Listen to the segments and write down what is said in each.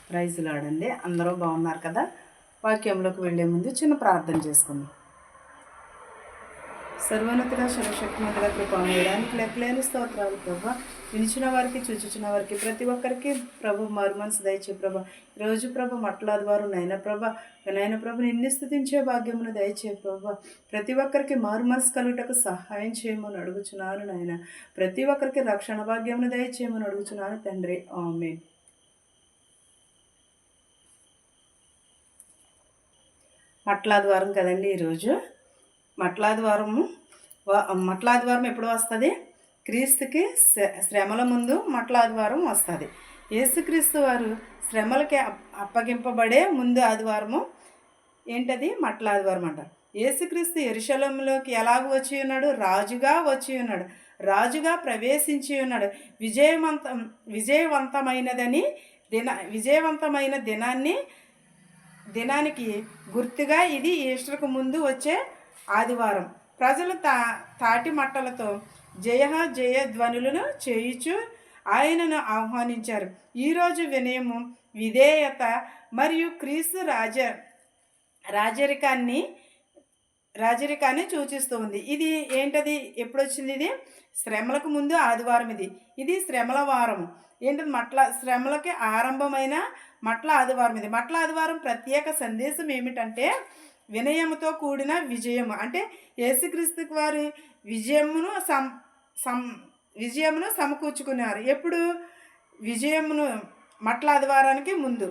Praise లాడండి. అందరూ బాగున్నారు కదా. వాక్యంలోకి వెళ్ళే ముందు చిన్న ప్రార్థన చేసుకుందాం. సర్వోన్నతుడ సర్వశక్తిమంతుడ కృపామయడానికి లెక్కలేని స్తోత్రాలు ప్రభా. వినిచిన వారికి చూచుచిన వారికి ప్రతి ఒక్కరికి ప్రభు మారు మనసు దయచే ప్రభా. ఈరోజు ప్రభ మట్లాది వారు నైనా ప్రభ నిన్ను స్తుతించే భాగ్యమును దయచే ప్రభా. ప్రతి ఒక్కరికి మారు మనసు కలుగుటకు సహాయం చేయమని అడుగుచున్నాను నాయన. ప్రతి ఒక్కరికి రక్షణ భాగ్యమును దయచేయమని అడుగుచున్నాను తండ్రి. ఆమేన్. మట్లాదివారం కదండి ఈరోజు. మట్లాదివారం ఎప్పుడు వస్తుంది? క్రీస్తుకి శ్రమల ముందు మట్లాదివారం వస్తుంది. యేసుక్రీస్తు వారు శ్రమలకి అప్పగింపబడే ముందు ఆదివారము ఏంటది? మట్లాదివారం అంటారు. యేసుక్రీస్తు యెరూషలేములోకి ఎలాగ వచ్చి ఉన్నాడు? రాజుగా వచ్చి ఉన్నాడు. రాజుగా ప్రవేశించి ఉన్నాడు. విజయవంతమైన దినానికి గుర్తుగా ఇది ఈస్టర్కు ముందు వచ్చే ఆదివారం. ప్రజలు తాటి మట్టలతో జయ ధ్వనులను చేయుచు ఆయనను ఆహ్వానించారు. ఈరోజు వినయము, విధేయత మరియు క్రీస్తు రాజరికాన్ని సూచిస్తుంది. ఇది ఏంటది? ఎప్పుడొచ్చింది? ఇది శ్రమలకు ముందు ఆదివారం. ఇది శ్రమల వారం. ఏంటది? శ్రమలకి ఆరంభమైన మట్ల ఆదివారం. ఇది మట్ల ఆదివారం ప్రత్యేక సందేశం ఏమిటంటే వినయముతో కూడిన విజయము. అంటే యేసుక్రీస్తు వారి విజయమును సమకూర్చుకున్నారు. ఎప్పుడు? విజయమును మట్ల ఆదివారానికి ముందు.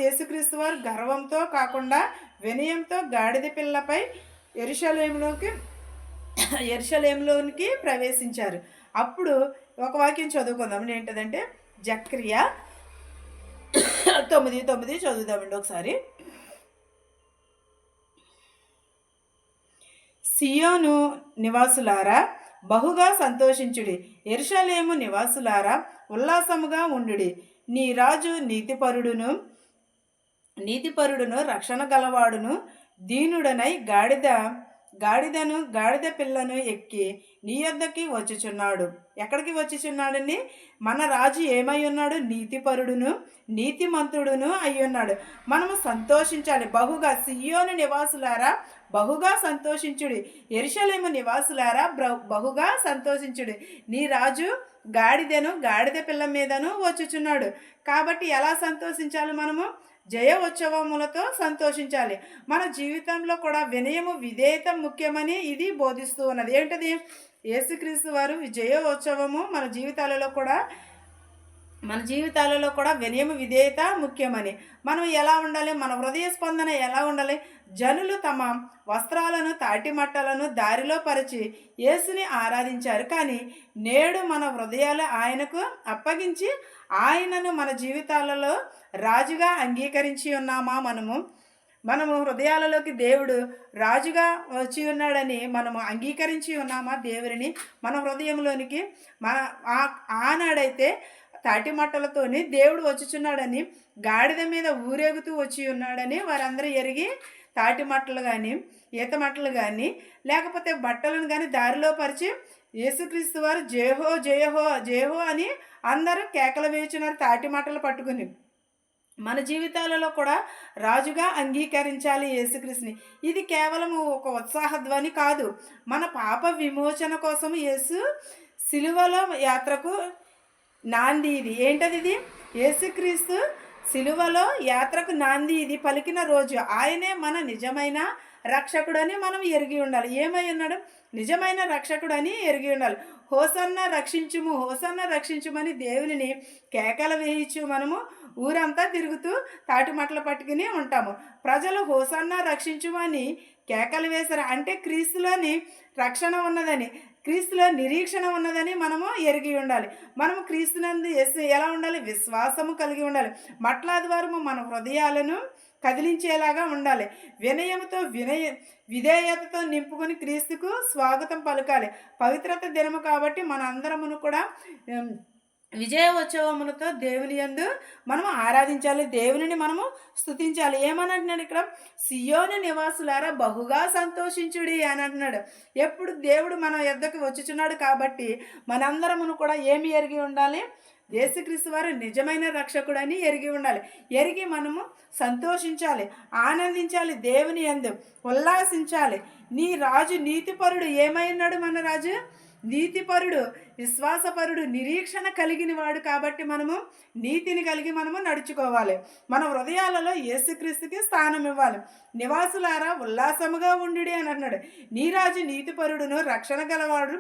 యేసుక్రీస్తు వారు గర్వంతో కాకుండా వినయంతో గాడిద పిల్లపై యెరూషలేములోనికి ప్రవేశించారు. అప్పుడు ఒక వాక్యం చదువుకుందాం. ఏంటంటే జకర్యా 9:9 చదువుదామండి ఒకసారి. సియోను నివాసులారా బహుగా సంతోషించుడి, యెరూషలేము నివాసులారా ఉల్లాసముగా ఉండుడి. నీ రాజు నీతిపరుడును రక్షణ గలవాడును దీనుడనై గాడిద పిల్లను ఎక్కి నీ యొద్దకి వచ్చుచున్నాడు. ఎక్కడికి వచ్చుచున్నాడని? మన రాజు ఏమై ఉన్నాడు? నీతిపరుడును నీతిమంతుడును అయ్యున్నాడు. మనము సంతోషించాలి బహుగా. సియోను నివాసులారా బహుగా సంతోషించుడి, యెరూషలేము నివాసులారా బహుగా సంతోషించుడి. నీ రాజు గాడిద పిల్ల మీదను వచ్చుచున్నాడు. కాబట్టి ఎలా సంతోషించాలి? మనము జయ ఉత్సవములతో సంతోషించాలి. మన జీవితంలో కూడా వినయము, విధేయత ముఖ్యమని ఇది బోధిస్తూ ఉన్నది. ఏంటది? యేసుక్రీస్తు వారు జయ ఉత్సవము మన జీవితాలలో కూడా వినయము, విధేయత ముఖ్యమని. మనం ఎలా ఉండాలి? మన హృదయ స్పందన ఎలా ఉండాలి? జనులు తమ వస్త్రాలను, తాటి మట్టలను దారిలో పరిచి యేసుని ఆరాధించారు. కానీ నేడు మన హృదయాలు ఆయనకు అప్పగించి ఆయనను మన జీవితాలలో రాజుగా అంగీకరించి ఉన్నామా? మనము హృదయాలలోకి దేవుడు రాజుగా వచ్చి ఉన్నాడని మనము అంగీకరించి ఉన్నామా? దేవుడిని మన హృదయంలోనికి. ఆనాడైతే తాటి మట్టలతోని దేవుడు వచ్చుచున్నాడని, గాడిద మీద ఊరేగుతూ వచ్చి ఉన్నాడని వారందరూ ఎరిగి తాటి మట్టలు కానీ, ఈత మట్టలు కానీ, లేకపోతే బట్టలను కానీ దారిలో పరిచి యేసుక్రీస్తు వారు జయహో జయహో జయహో అని అందరూ కేకలు వేయుచున్నారు తాటి మట్టలు పట్టుకుని. మన జీవితాలలో కూడా రాజుగా అంగీకరించాలి యేసుక్రీస్తుని. ఇది కేవలం ఒక ఉత్సాహధ్వని కాదు. మన పాప విమోచన కోసం యేసు సిలువలో యాత్రకు నాంది ఇది. ఏంటది? ఇది యేసుక్రీస్తు సిలువలో యాత్రకు నాంది ఇది పలికిన రోజు. ఆయనే మన నిజమైన రక్షకుడని మనం ఎరిగి ఉండాలి. ఏమై ఉన్నాడు? నిజమైన రక్షకుడని ఎరిగి ఉండాలి. హోసన్న రక్షించుము, హోసన్న రక్షించుమని దేవుని కేకలు వేయించు మనము ఊరంతా తిరుగుతూ తాటి మట్టలు పట్టుకుని ఉంటాము. ప్రజలు హోసన్న రక్షించుమని కేకలు వేశారు. అంటే క్రీస్తులోని రక్షణ ఉన్నదని, క్రీస్తులో నిరీక్షణ ఉన్నదని మనము ఎరిగి ఉండాలి. మనము క్రీస్తునందు ఎలా ఉండాలి? విశ్వాసము కలిగి ఉండాలి. మట్లాదివారము మన హృదయాలను కదిలించేలాగా ఉండాలి. విధేయతతో నింపుకొని క్రీస్తుకు స్వాగతం పలకాలి. పవిత్రత దినము కాబట్టి మన అందరమును కూడా విజయ ఉత్సవములతో దేవుని యందు మనము ఆరాధించాలి, దేవునిని మనము స్తుతించాలి. ఏమని అంటున్నాడు ఇక్కడ? సియోను నివాసులారా బహుగా సంతోషించుడి అని అంటున్నాడు. ఎప్పుడు దేవుడు మన యొద్దకు వచ్చుచున్నాడు కాబట్టి మనందరమును కూడా ఏమి ఎరిగి ఉండాలి? యేసుక్రీస్తు వారు నిజమైన రక్షకుడు అని ఎరిగి ఉండాలి. ఎరిగి మనము సంతోషించాలి, ఆనందించాలి, దేవుని యందు ఉల్లాసించాలి. నీ రాజు నీతిపరుడు. ఏమైనాడు మన రాజు? నీతిపరుడు, విశ్వాసపరుడు, నిరీక్షణ కలిగిన వాడు. కాబట్టి మనము నీతిని కలిగి మనము నడుచుకోవాలి. మన హృదయాలలో యేసుక్రీస్తుకి స్థానం ఇవ్వాలి. నివాసులారా ఉల్లాసముగా ఉండుడి అని అన్నాడు. నీ రాజు నీతిపరుడును, రక్షణ గలవాడు,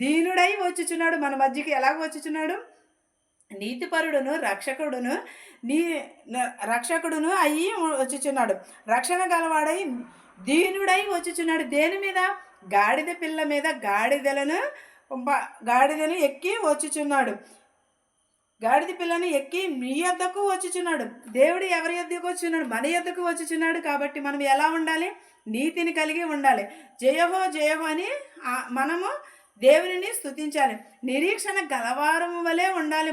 దీనుడై వచ్చుచున్నాడు. మన మధ్యకి ఎలాగ వచ్చుచున్నాడు? నీతిపరుడును, రక్షకుడును అయ్యి వచ్చుచున్నాడు. రక్షణ గలవాడై దీనుడై వచ్చుచున్నాడు. దేని మీద? గాడిద పిల్ల మీద గాడిదను ఎక్కి వచ్చుచున్నాడు. గాడిద పిల్లను ఎక్కి నీ యొద్దకు వచ్చుచున్నాడు. దేవుడు ఎవరి యొద్దకు వచ్చున్నాడు? మన యొద్దకు వచ్చుచున్నాడు. కాబట్టి మనం ఎలా ఉండాలి? నీతిని కలిగి ఉండాలి. జయహో జయహో అని మనము దేవునిని స్తుతించాలి. నిరీక్షణ గలవారము వలె ఉండాలి.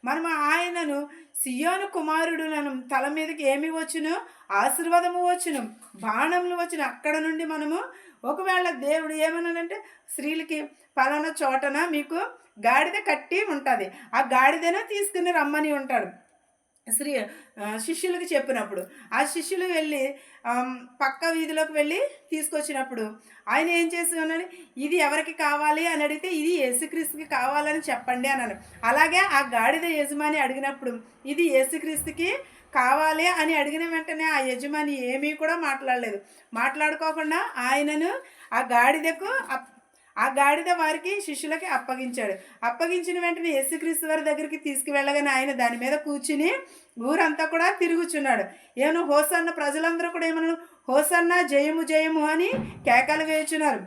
మనము ఆయనను సియోను కుమారుడులను తల మీదకి ఏమి వచ్చును? ఆశీర్వాదము వచ్చును, బాణములు వచ్చును. అక్కడ నుండి మనము ఒకవేళ దేవుడు ఏమన్నాడంటే, స్త్రీలకి పలానా చోటన మీకు గాడిద కట్టి ఉంటుంది, ఆ గాడిదను తీసుకుని రమ్మని ఉంటాడు శిష్యులకు చెప్పినప్పుడు. ఆ శిష్యులు వెళ్ళి పక్క వీధిలోకి వెళ్ళి తీసుకొచ్చినప్పుడు ఆయన ఏం చేసి ఉన్నాడు? ఇది ఎవరికి కావాలి అని అడిగితే, ఇది యేసుక్రీస్తుకి కావాలని చెప్పండి అన్నాడు. అలాగే ఆ గాడిద యజమాని అడిగినప్పుడు ఇది యేసుక్రీస్తుకి కావాలి అని అడిగిన వెంటనే ఆ యజమాని ఏమీ కూడా మాట్లాడలేదు. మాట్లాడుకోకుండా ఆయనను ఆ గాడిద వారికి శిష్యులకి అప్పగించాడు. అప్పగించిన వెంటనే యేసుక్రీస్తు వారి దగ్గరికి తీసుకువెళ్ళగానే ఆయన దాని మీద కూర్చుని ఊరంతా కూడా తిరుగుచున్నాడు. ఏమో హోసన్న, ప్రజలందరూ కూడా ఏమన్నా హోసన్న జయము జయము అని కేకలు వేయుచున్నారు.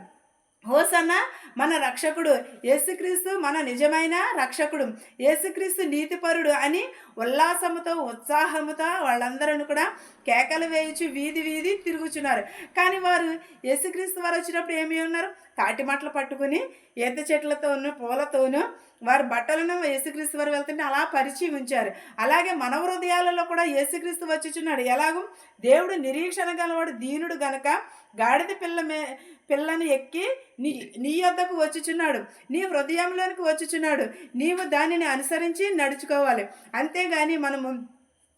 హోసన్న మన రక్షకుడు, యేసుక్రీస్తు మన నిజమైన రక్షకుడు, యేసుక్రీస్తు నీతిపరుడు అని ఉల్లాసముతో ఉత్సాహముతో వాళ్ళందరూ కూడా కేకలు వేయించి వీధి వీధి తిరుగుచున్నారు. కానీ వారు యేసుక్రీస్తు వారు వచ్చినప్పుడు ఏమి ఉన్నారు? తాటి మట్టలు పట్టుకుని ఈత చెట్లతోనూ పూలతోనూ వారి బట్టలను యేసుక్రీస్తు వారు వెళ్తుంటే అలా పరిచి ఉంచారు. అలాగే మన హృదయాలలో కూడా యేసుక్రీస్తు వచ్చుచున్నాడు. ఎలాగూ? దేవుడు నిరీక్షణ గలవాడు, దీనుడు గనక గాడిద పిల్లను ఎక్కి నీ యొద్దకు వచ్చుచున్నాడు, నీ హృదయంలోనికి వచ్చుచున్నాడు. నీవు దానిని అనుసరించి నడుచుకోవాలి. అంతేగాని మనము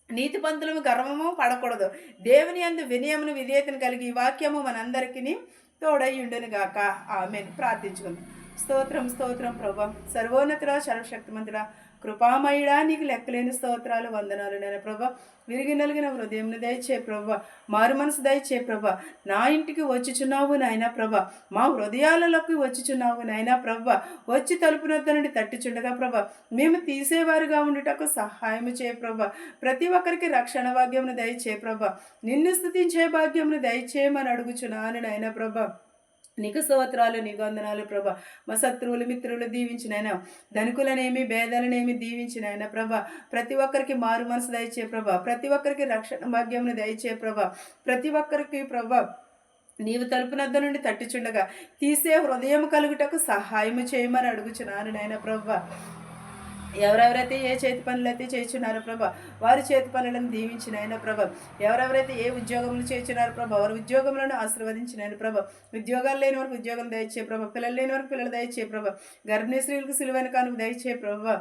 నీతిపంతులము గర్వము పడకూడదు. దేవుని యందు వినయమును విధేయతను కలిగి ఈ వాక్యము మనందరికీ తోడయ్యుండును గాక. ఆమేన్. ప్రార్థించుకుందాం. స్తోత్రం స్తోత్రం ప్రభా, సర్వోన్నతుడా, సర్వశక్తిమంతుడా, కృపామయుడా, నీకు లెక్కలేని స్తోత్రాలు, వందనాలు నాయన ప్రభా. విరిగి నలిగిన హృదయంను దయచే ప్రభా, మారు మనసు దయచే ప్రభా. నా ఇంటికి వచ్చుచున్నావు నాయనా ప్రభా, మా హృదయాలలోకి వచ్చుచున్నావు నాయనా ప్రభా. వచ్చి తలుపునొద్ద నుండి తట్టిచుండగా ప్రభా, మేము తీసేవారుగా ఉండుటకు సహాయము చేయ ప్రభా. ప్రతి ఒక్కరికి రక్షణ భాగ్యమును దయచే ప్రభా, నిన్ను స్తుతించే భాగ్యమును దయచేయమని అడుగుచున్నాను నాయనా ప్రభా. నీకు స్తోత్రాలు, నీకు వందనాలు ప్రభా. మా శత్రువులు మిత్రులు దీవించినైనా, ధనికులనేమి భేదాలనేమి దీవించినైనా ప్రభా. ప్రతి ఒక్కరికి మారు మనసు దయచే ప్రభా, ప్రతి ఒక్కరికి రక్షణ భాగ్యమును దయచే ప్రభా. ప్రతి ఒక్కరికి ప్రభా నీవు తలుపునద్ద నుండి తట్టిచుండగా తీసే హృదయం కలుగుటకు సహాయము చేయమని అడుగుచున్నాను నాయన ప్రభా. ఎవరెవరైతే ఏ చేతి పనులు అయితే చేస్తున్నారో ప్రభా, వారి చేతి పనులను దీవించిన ఆయన ప్రభా. ఎవరెవరైతే ఏ ఉద్యోగములు చేస్తున్నారో ప్రభా, వారి ఉద్యోగములను ఆశీర్వదించిన ఆయన ప్రభా. ఉద్యోగాలు లేని వరకు ఉద్యోగం దయచే ప్రభా, పిల్లలు లేని వరకు పిల్లలు దయచే ప్రభా. గర్భిణీ స్త్రీలకు సిలువైన కానుక దయచే ప్రభా.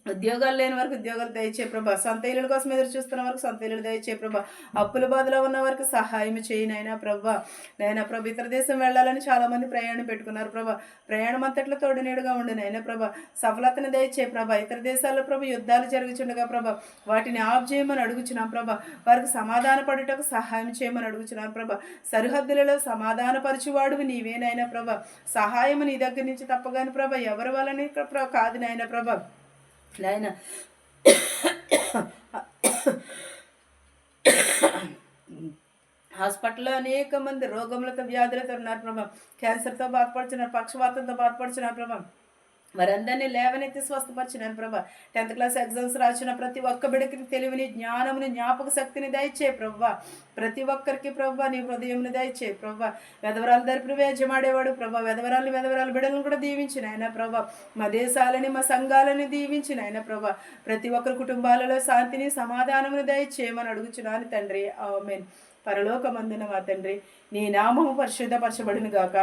ఉద్యోగాలు లేని వరకు ఉద్యోగాలు దయచే ప్రభా. సొంత ఇల్లుల కోసం ఎదురు చూస్తున్న వరకు సొంత ఇల్లు దయచే ప్రభా. అప్పుల బాధలో ఉన్న వరకు సహాయం చేయనైనా ప్రభా. నైనా ప్రభా, ఇతర దేశం వెళ్ళాలని చాలామంది ప్రయాణం పెట్టుకున్నారు ప్రభా. ప్రయాణం అంతట్లో తోడునేడుగా ఉండు నైనా ప్రభా. సఫలతను దయచే ప్రభా. ఇతర దేశాల్లో ప్రభా యుద్ధాలు జరుగుచుండగా ప్రభా, వాటిని ఆఫ్ చేయమని అడుగుచున్నాం ప్రభా. వారికి సమాధాన పడుటకు సహాయం చేయమని అడుగుచున్నాను ప్రభా. సరిహద్దులలో సమాధానపరచువాడు నీవేనైనా ప్రభా. సహాయం నీ దగ్గర నుంచి తప్పగాని ప్రభా, ఎవరి వలని కాదు నాయన ప్రభా. నాయన హాస్పిటల్లో అనేక మంది రోగములతో వ్యాధులతో ఉన్నారు ప్రభా. క్యాన్సర్తో బాధపడుతున్నారు, పక్షవాతంతో బాధపడుతున్నారు ప్రభా. వారందరినీ లేవనెత్తి స్వస్థపరిచినాను ప్రభా. 10th క్లాస్ ఎగ్జామ్స్ రాసిన ప్రతి ఒక్క బిడ్డకి తెలివిని, జ్ఞానముని, జ్ఞాపక శక్తిని దయచే ప్రభా. ప్రతి ఒక్కరికి ప్రభా నీ హృదయంని దయచే ప్రభా. వెధవరాలు దరిపి వేజమాడేవాడు ప్రభా. వెధవరాలు బిడ్డలను కూడా దీవించిన ఆయన ప్రభా. మా దేశాలని, మా సంఘాలని దీవించిన ఆయన ప్రభా. ప్రతి ఒక్కరి కుటుంబాలలో శాంతిని, సమాధానమును దయచేయమని అడుగుచున్నాను తండ్రి. ఆమేన్. పరలోకమందున మా తండ్రి, నీ నామము పరిశుద్ధపరచబడును గాక.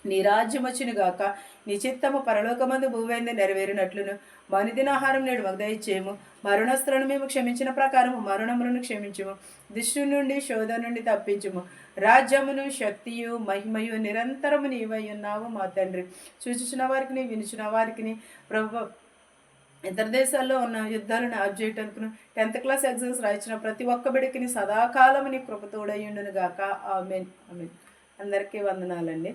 నీ రాజ్యం వచ్చును గాక, నీ చిత్తము పరలోకమందు భూవైంది నెరవేరినట్లును మనుదినాహారం నేడు మాకు దయచేయము. మరణస్తులను మేము క్షమించిన ప్రకారము మరణములను క్షమించుము. దుష్టు నుండి శోధ నుండి తప్పించుము. రాజ్యమును శక్తియు మహిమయు నిరంతరము నీవై ఉన్నావు మా తండ్రి. చూచుచున్న వారికి వినుచున్న వారికి ప్రభు ఇతర దేశాల్లో ఉన్న యుద్ధాలను ఆప్ చేయటానికి 10th క్లాస్ ఎగ్జామ్స్ రాయించిన ప్రతి ఒక్క బిడ్డకి సదాకాలం నీ కృపతోడయ్యుండును గాక. Amen amen. అందరికీ వందనాలండి.